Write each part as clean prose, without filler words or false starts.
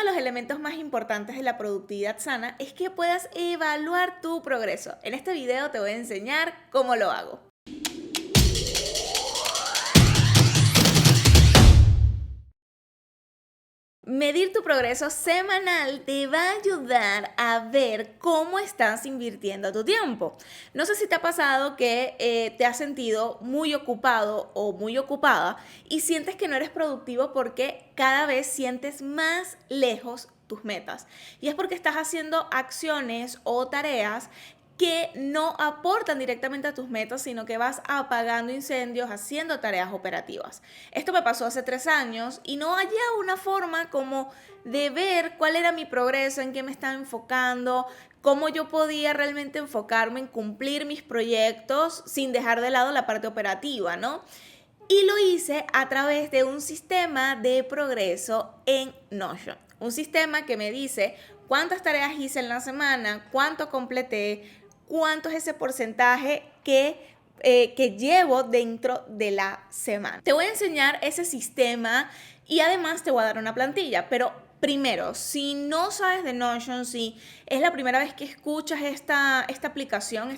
los elementos más importantes de la productividad sana es que puedas evaluar tu progreso. En este video te voy a enseñar cómo lo hago. Medir tu progreso semanal te va a ayudar a ver cómo estás invirtiendo tu tiempo. No sé si te ha pasado que te has sentido muy ocupado o muy ocupada y sientes que no eres productivo porque cada vez sientes más lejos tus metas. Y es porque estás haciendo acciones o tareas que no aportan directamente a tus metas, sino que vas apagando incendios, haciendo tareas operativas. Esto me pasó hace 3 años y no hallaba una forma como de ver cuál era mi progreso, en qué me estaba enfocando, cómo yo podía realmente enfocarme en cumplir mis proyectos sin dejar de lado la parte operativa, ¿no? Y lo hice a través de un sistema de progreso en Notion. Un sistema que me dice cuántas tareas hice en la semana, cuánto completé, cuánto es ese porcentaje que llevo dentro de la semana. Te voy a enseñar ese sistema y además te voy a dar una plantilla, pero primero, si no sabes de Notion, si es la primera vez que escuchas esta aplicación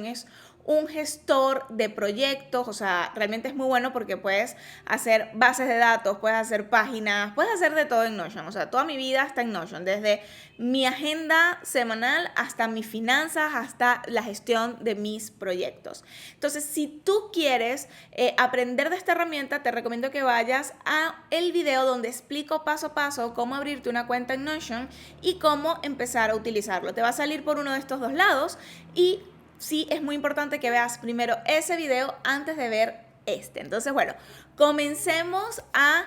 es un gestor de proyectos, o sea, realmente es muy bueno porque puedes hacer bases de datos, puedes hacer páginas, puedes hacer de todo en Notion, o sea, toda mi vida está en Notion, desde mi agenda semanal hasta mis finanzas, hasta la gestión de mis proyectos. Entonces, si tú quieres aprender de esta herramienta, te recomiendo que vayas a el video donde explico paso a paso cómo abrirte una cuenta en Notion y cómo empezar a utilizarlo. Te va a salir por uno de estos dos lados y sí es muy importante que veas primero ese video antes de ver este. Entonces, bueno, comencemos a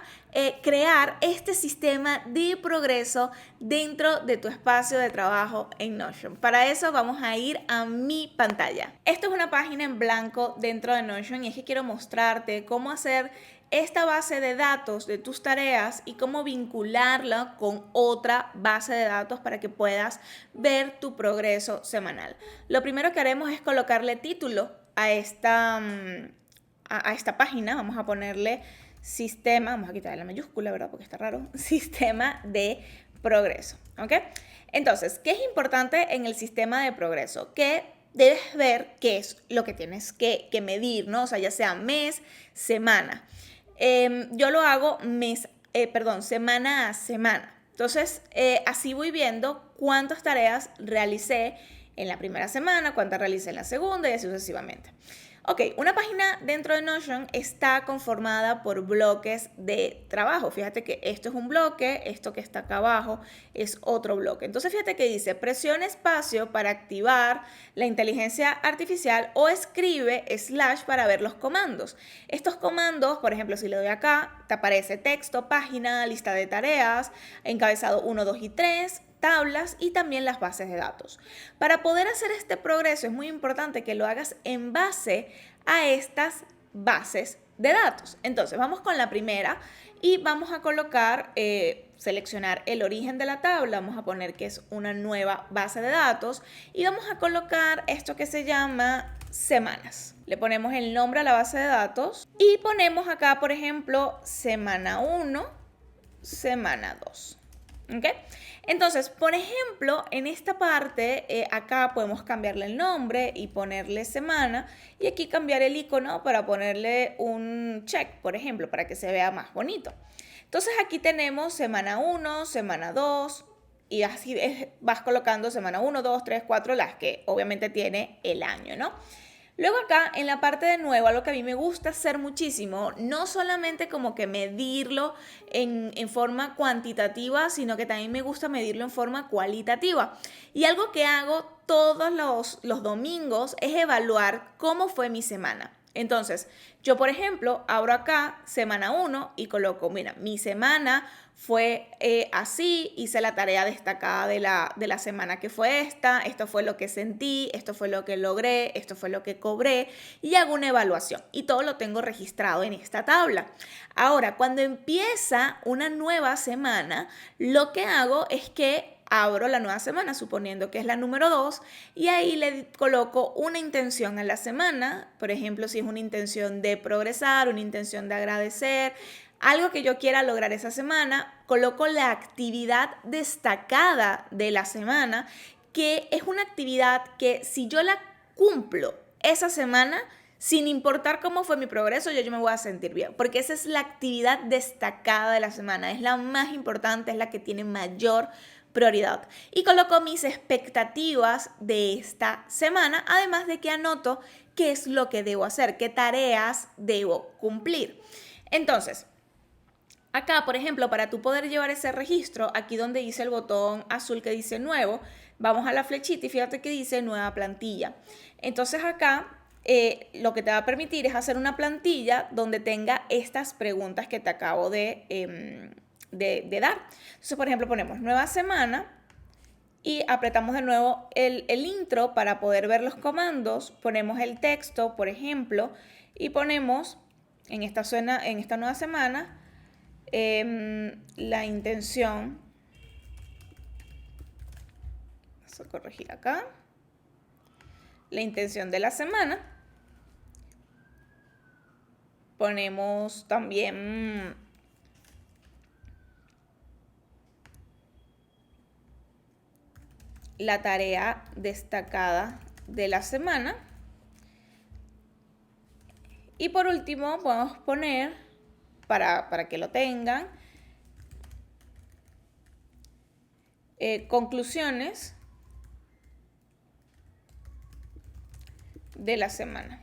crear este sistema de progreso dentro de tu espacio de trabajo en Notion. Para eso vamos a ir a mi pantalla. Esto es una página en blanco dentro de Notion y es que quiero mostrarte cómo hacer esta base de datos de tus tareas y cómo vincularla con otra base de datos para que puedas ver tu progreso semanal. Lo primero que haremos es colocarle título a esta página. Vamos a ponerle sistema, vamos a quitarle la mayúscula, ¿verdad? Porque está raro. Sistema de progreso, ¿ok? Entonces, ¿qué es importante en el sistema de progreso? Que debes ver qué es lo que tienes que medir, ¿no? O sea, ya sea mes, semana. Yo lo hago semana a semana. Entonces, así voy viendo cuántas tareas realicé en la primera semana, cuántas realicé en la segunda y así sucesivamente. Ok, una página dentro de Notion está conformada por bloques de trabajo. Fíjate que esto es un bloque, esto que está acá abajo es otro bloque. Entonces fíjate que dice presiona espacio para activar la inteligencia artificial o escribe / para ver los comandos. Estos comandos, por ejemplo, si le doy acá, te aparece texto, página, lista de tareas, encabezado 1, 2 y 3, tablas y también las bases de datos. Para poder hacer este progreso es muy importante que lo hagas en base a estas bases de datos. Entonces vamos con la primera y vamos a colocar, seleccionar el origen de la tabla, vamos a poner que es una nueva base de datos y vamos a colocar esto que se llama semanas. Le ponemos el nombre a la base de datos y ponemos acá, por ejemplo, semana 1, semana 2. ¿Ok? Entonces, por ejemplo, en esta parte, acá podemos cambiarle el nombre y ponerle semana y aquí cambiar el icono para ponerle un check, por ejemplo, para que se vea más bonito. Entonces, aquí tenemos semana 1, semana 2 y así vas colocando semana 1, 2, 3, 4, las que obviamente tiene el año, ¿no? Luego acá en la parte de nuevo, algo que a mí me gusta hacer muchísimo, no solamente como que medirlo en forma cuantitativa, sino que también me gusta medirlo en forma cualitativa. Y algo que hago todos los domingos es evaluar cómo fue mi semana. Entonces, yo por ejemplo, abro acá semana 1 y coloco, mira, mi semana fue así, hice la tarea destacada de la semana que fue esto fue lo que sentí, esto fue lo que logré, esto fue lo que cobré y hago una evaluación y todo lo tengo registrado en esta tabla. Ahora, cuando empieza una nueva semana, lo que hago es que abro la nueva semana, suponiendo que es la número 2, y ahí le coloco una intención a la semana. Por ejemplo, si es una intención de progresar, una intención de agradecer, algo que yo quiera lograr esa semana, coloco la actividad destacada de la semana, que es una actividad que si yo la cumplo esa semana, sin importar cómo fue mi progreso, yo me voy a sentir bien, porque esa es la actividad destacada de la semana, es la más importante, es la que tiene mayor prioridad. Y coloco mis expectativas de esta semana, además de que anoto qué es lo que debo hacer, qué tareas debo cumplir. Entonces, acá, por ejemplo, para tú poder llevar ese registro, aquí donde dice el botón azul que dice nuevo, vamos a la flechita y fíjate que dice nueva plantilla. Entonces acá lo que te va a permitir es hacer una plantilla donde tenga estas preguntas que te acabo de dar. Entonces, por ejemplo, ponemos nueva semana y apretamos de nuevo el intro para poder ver los comandos. Ponemos el texto, por ejemplo, y ponemos en esta nueva semana la intención. Vamos a corregir acá. La intención de la semana. Ponemos también la tarea destacada de la semana. Y por último, podemos poner, para que lo tengan, conclusiones de la semana.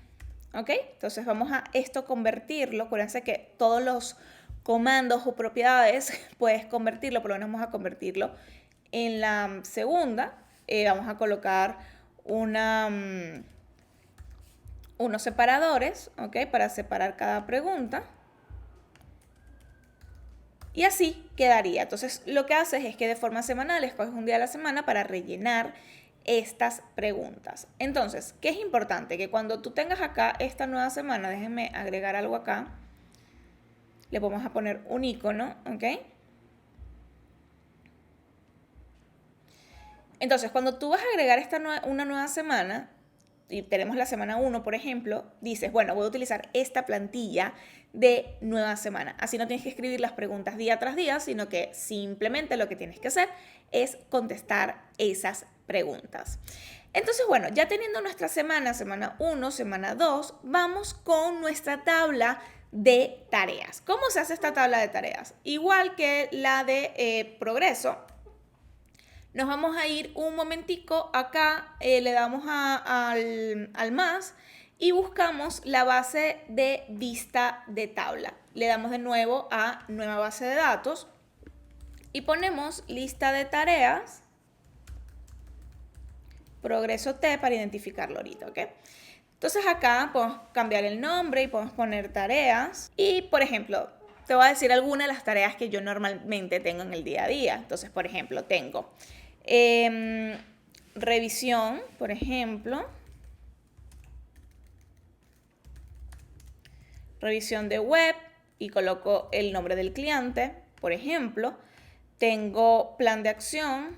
¿Ok? Entonces vamos a esto convertirlo. Acuérdense que todos los comandos o propiedades puedes convertirlo, por lo menos vamos a convertirlo en la segunda. Vamos a colocar unos separadores, ¿ok? Para separar cada pregunta. Y así quedaría. Entonces lo que haces es que de forma semanal escoges un día de la semana para rellenar estas preguntas. Entonces, ¿qué es importante? Que cuando tú tengas acá esta nueva semana, déjenme agregar algo acá, le vamos a poner un icono, ¿ok? Entonces, cuando tú vas a agregar una nueva semana, y tenemos la semana 1, por ejemplo, dices, bueno, voy a utilizar esta plantilla de nueva semana. Así no tienes que escribir las preguntas día tras día, sino que simplemente lo que tienes que hacer es contestar esas preguntas. Entonces, bueno, ya teniendo nuestra semana 1, semana 2, vamos con nuestra tabla de tareas. ¿Cómo se hace esta tabla de tareas? Igual que la de progreso, nos vamos a ir un momentico acá, le damos al más y buscamos la base de vista de tabla. Le damos de nuevo a nueva base de datos y ponemos lista de tareas, progreso T para identificarlo ahorita, ¿ok? Entonces acá podemos cambiar el nombre y podemos poner tareas y, por ejemplo, te voy a decir algunas de las tareas que yo normalmente tengo en el día a día. Entonces, por ejemplo, tengo revisión, por ejemplo, revisión de web y coloco el nombre del cliente, por ejemplo. Tengo plan de acción,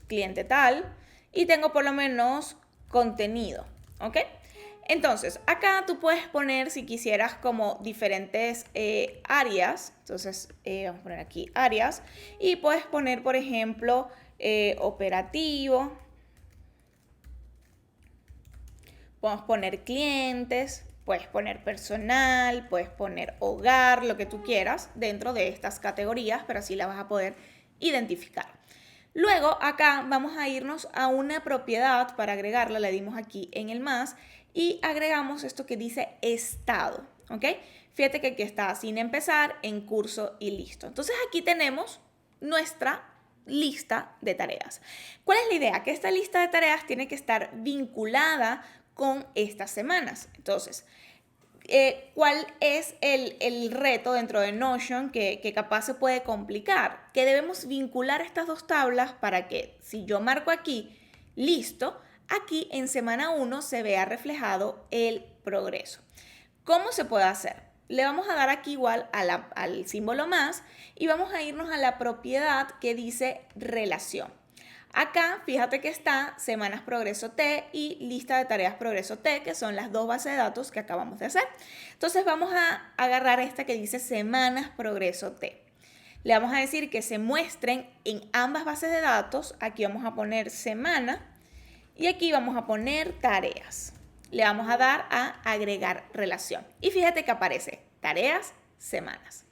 cliente tal, y tengo por lo menos contenido, ¿ok? Entonces, acá tú puedes poner, si quisieras, como diferentes áreas. Entonces, vamos a poner aquí áreas. Y puedes poner, por ejemplo, operativo. Podemos poner clientes, puedes poner personal, puedes poner hogar, lo que tú quieras dentro de estas categorías, pero así la vas a poder identificar. Luego, acá vamos a irnos a una propiedad para agregarla. Le dimos aquí en el más. Y agregamos esto que dice estado, ¿ok? Fíjate que aquí está sin empezar, en curso y listo. Entonces aquí tenemos nuestra lista de tareas. ¿Cuál es la idea? Que esta lista de tareas tiene que estar vinculada con estas semanas. Entonces, ¿cuál es el reto dentro de Notion que capaz se puede complicar? Que debemos vincular estas dos tablas para que si yo marco aquí, listo, aquí en semana 1 se vea reflejado el progreso. ¿Cómo se puede hacer? Le vamos a dar aquí igual al símbolo más y vamos a irnos a la propiedad que dice relación. Acá, fíjate que está Semanas Progreso T y Lista de Tareas Progreso T, que son las dos bases de datos que acabamos de hacer. Entonces vamos a agarrar esta que dice Semanas Progreso T. Le vamos a decir que se muestren en ambas bases de datos. Aquí vamos a poner semana y aquí vamos a poner tareas. Le vamos a dar a agregar relación. Y fíjate que aparece tareas, semanas.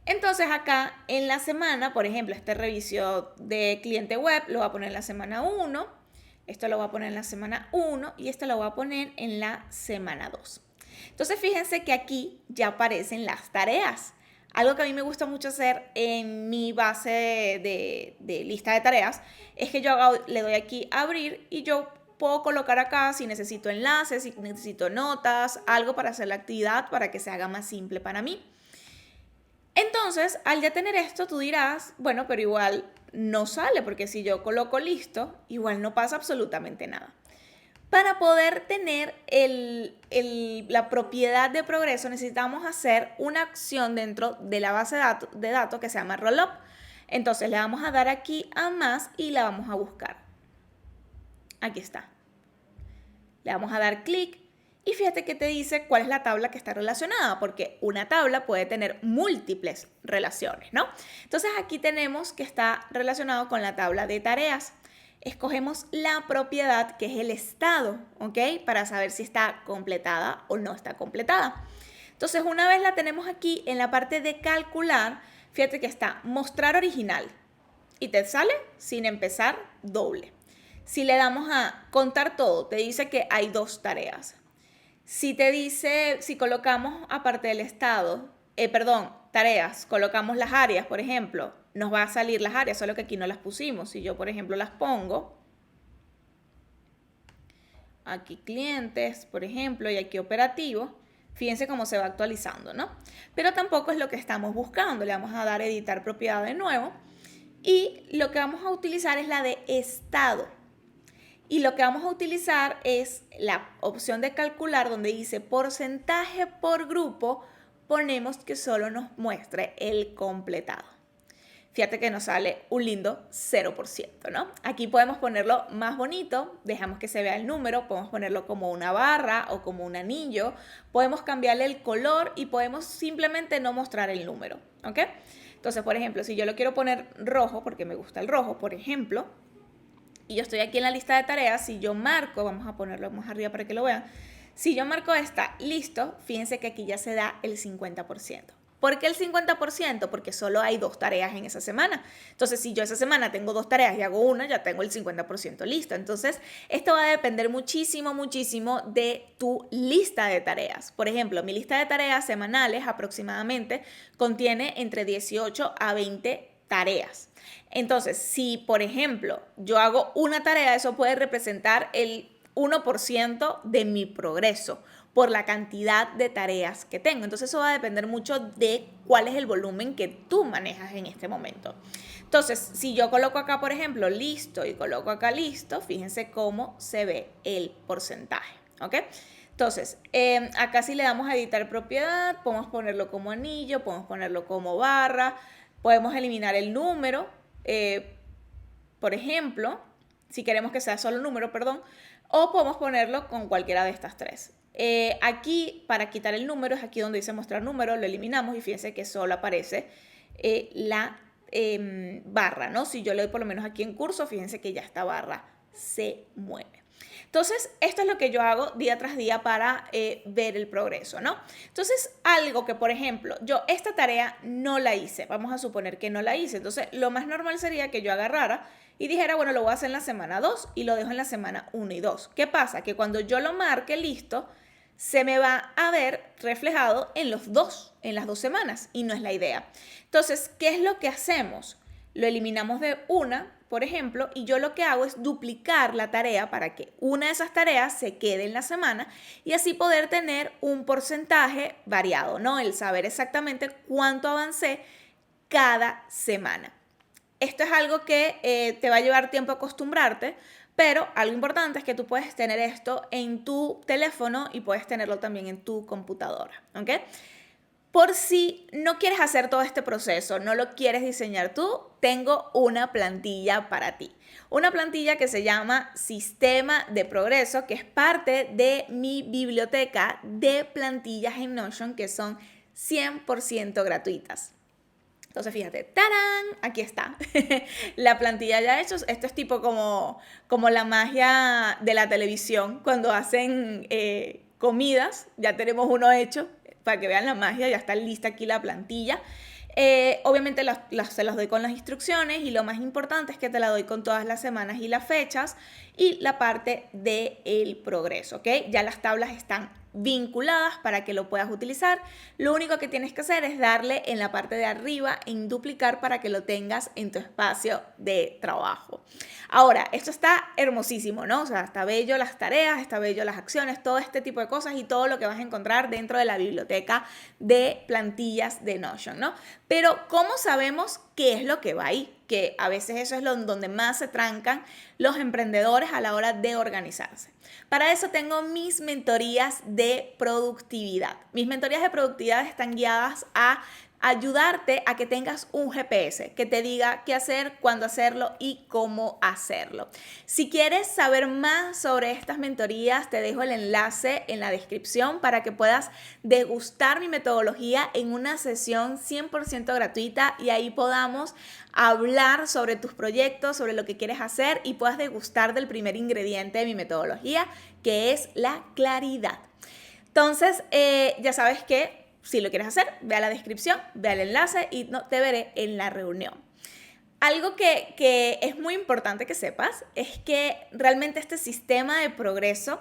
Entonces acá en la semana, por ejemplo, este revisión de cliente web lo voy a poner en la semana 1, esto lo voy a poner en la semana 1 y esto lo voy a poner en la semana 2. Entonces fíjense que aquí ya aparecen las tareas. Algo que a mí me gusta mucho hacer en mi base de lista de tareas es que yo le doy aquí a abrir y yo puedo colocar acá si necesito enlaces, si necesito notas, algo para hacer la actividad para que se haga más simple para mí. Entonces, al ya tener esto, tú dirás, bueno, pero igual no sale, porque si yo coloco listo, igual no pasa absolutamente nada. Para poder tener la propiedad de progreso, necesitamos hacer una acción dentro de la base de datos que se llama rollup. Entonces, le vamos a dar aquí a más y la vamos a buscar. Aquí está. Le vamos a dar clic. Y fíjate que te dice cuál es la tabla que está relacionada, porque una tabla puede tener múltiples relaciones, ¿no? Entonces aquí tenemos que está relacionado con la tabla de tareas. Escogemos la propiedad que es el estado, ¿ok? Para saber si está completada o no está completada. Entonces una vez la tenemos aquí en la parte de calcular, fíjate que está mostrar original y te sale sin empezar doble. Si le damos a contar todo, te dice que hay 2 tareas. Si te dice, si colocamos aparte del estado, tareas, colocamos las áreas, por ejemplo, nos va a salir las áreas, solo que aquí no las pusimos. Si yo, por ejemplo, las pongo, aquí clientes, por ejemplo, y aquí operativo, fíjense cómo se va actualizando, ¿no? Pero tampoco es lo que estamos buscando. Le vamos a dar a editar propiedad de nuevo y lo que vamos a utilizar es la de estado. Y lo que vamos a utilizar es la opción de calcular donde dice porcentaje por grupo, ponemos que solo nos muestre el completado. Fíjate que nos sale un lindo 0%, ¿no? Aquí podemos ponerlo más bonito, dejamos que se vea el número, podemos ponerlo como una barra o como un anillo, podemos cambiarle el color y podemos simplemente no mostrar el número, ¿ok? Entonces, por ejemplo, si yo lo quiero poner rojo, porque me gusta el rojo, por ejemplo, y yo estoy aquí en la lista de tareas, si yo marco, vamos a ponerlo más arriba para que lo vean, si yo marco esta, listo, fíjense que aquí ya se da el 50%. ¿Por qué el 50%? Porque solo hay 2 tareas en esa semana. Entonces, si yo esa semana tengo 2 tareas y hago una, ya tengo el 50% listo. Entonces, esto va a depender muchísimo, muchísimo de tu lista de tareas. Por ejemplo, mi lista de tareas semanales aproximadamente contiene entre 18 a 20 tareas. Entonces, si por ejemplo yo hago una tarea, eso puede representar el 1% de mi progreso por la cantidad de tareas que tengo. Entonces, eso va a depender mucho de cuál es el volumen que tú manejas en este momento. Entonces, si yo coloco acá, por ejemplo, listo y coloco acá listo, fíjense cómo se ve el porcentaje, ¿ok? Entonces, acá si le damos a editar propiedad, podemos ponerlo como anillo, podemos ponerlo como barra, podemos eliminar el número, por ejemplo, si queremos que sea solo número, perdón, o podemos ponerlo con cualquiera de estas 3. Aquí, para quitar el número, es aquí donde dice mostrar número, lo eliminamos y fíjense que solo aparece la barra, ¿no? Si yo le doy por lo menos aquí en curso, fíjense que ya esta barra se mueve. Entonces, esto es lo que yo hago día tras día para ver el progreso, ¿no? Entonces, algo que, por ejemplo, yo esta tarea no la hice, vamos a suponer que no la hice, entonces lo más normal sería que yo agarrara y dijera, bueno, lo voy a hacer en la semana 2 y lo dejo en la semana 1 y 2. ¿Qué pasa? Que cuando yo lo marque listo, se me va a ver reflejado en las 2 semanas y no es la idea. Entonces, ¿qué es lo que hacemos? Lo eliminamos de una, por ejemplo, y yo lo que hago es duplicar la tarea para que una de esas tareas se quede en la semana y así poder tener un porcentaje variado, ¿no? El saber exactamente cuánto avancé cada semana. Esto es algo que te va a llevar tiempo acostumbrarte, pero algo importante es que tú puedes tener esto en tu teléfono y puedes tenerlo también en tu computadora, ¿ok? Por si no quieres hacer todo este proceso, no lo quieres diseñar tú, tengo una plantilla para ti. Una plantilla que se llama Sistema de Progreso, que es parte de mi biblioteca de plantillas en Notion que son 100% gratuitas. Entonces, fíjate, ¡tarán! Aquí está. La plantilla ya hecha. Esto es tipo como la magia de la televisión cuando hacen comidas. Ya tenemos uno hecho para que vean la magia. Ya está lista aquí la plantilla. Obviamente se las doy con las instrucciones y lo más importante es que te la doy con todas las semanas y las fechas y la parte del progreso, ¿ok? Ya las tablas están vinculadas para que lo puedas utilizar. Lo único que tienes que hacer es darle en la parte de arriba en duplicar para que lo tengas en tu espacio de trabajo. Ahora, esto está hermosísimo, ¿no? O sea, está bello las tareas, está bello las acciones, todo este tipo de cosas y todo lo que vas a encontrar dentro de la biblioteca de plantillas de Notion, ¿no? Pero ¿cómo sabemos qué es lo que va ahí? Que a veces eso es donde más se trancan los emprendedores a la hora de organizarse. Para eso tengo mis mentorías de productividad. Mis mentorías de productividad están guiadas a ayudarte a que tengas un GPS que te diga qué hacer, cuándo hacerlo y cómo hacerlo. Si quieres saber más sobre estas mentorías, te dejo el enlace en la descripción para que puedas degustar mi metodología en una sesión 100% gratuita y ahí podamos hablar sobre tus proyectos, sobre lo que quieres hacer y puedas degustar del primer ingrediente de mi metodología, que es la claridad. Entonces, ya sabes que si lo quieres hacer, ve a la descripción, ve al enlace y te veré en la reunión. Algo que es muy importante que sepas es que realmente este sistema de progreso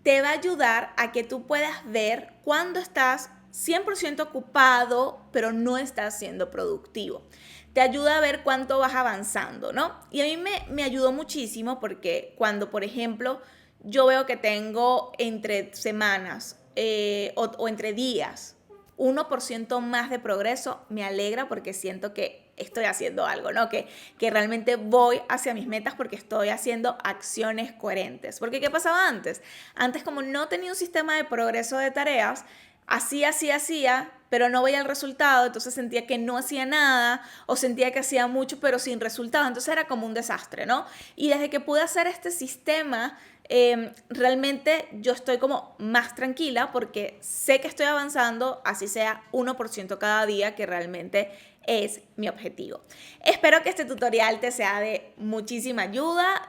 te va a ayudar a que tú puedas ver cuándo estás 100% ocupado, pero no estás siendo productivo. Te ayuda a ver cuánto vas avanzando, ¿no? Y a mí me ayudó muchísimo porque cuando, por ejemplo, yo veo que tengo entre semanas o entre días 1% más de progreso, me alegra porque siento que estoy haciendo algo, ¿no? Que realmente voy hacia mis metas porque estoy haciendo acciones coherentes. Porque ¿qué pasaba antes? Antes, como no tenía un sistema de progreso de tareas, hacía, pero no veía el resultado, entonces sentía que no hacía nada o sentía que hacía mucho pero sin resultado, entonces era como un desastre, ¿no? Y desde que pude hacer este sistema, realmente yo estoy como más tranquila porque sé que estoy avanzando, así sea 1% cada día, que realmente es mi objetivo. Espero que este tutorial te sea de muchísima ayuda.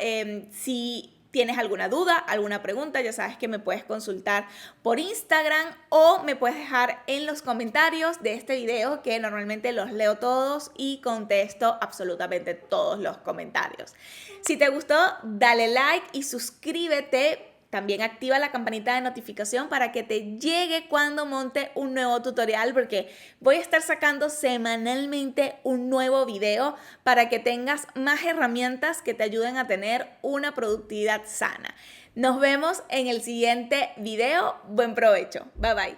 Si tienes alguna duda, alguna pregunta, ya sabes que me puedes consultar por Instagram o me puedes dejar en los comentarios de este video, que normalmente los leo todos y contesto absolutamente todos los comentarios. Si te gustó, dale like y suscríbete. También activa la campanita de notificación para que te llegue cuando monte un nuevo tutorial, porque voy a estar sacando semanalmente un nuevo video para que tengas más herramientas que te ayuden a tener una productividad sana. Nos vemos en el siguiente video. Buen provecho. Bye bye.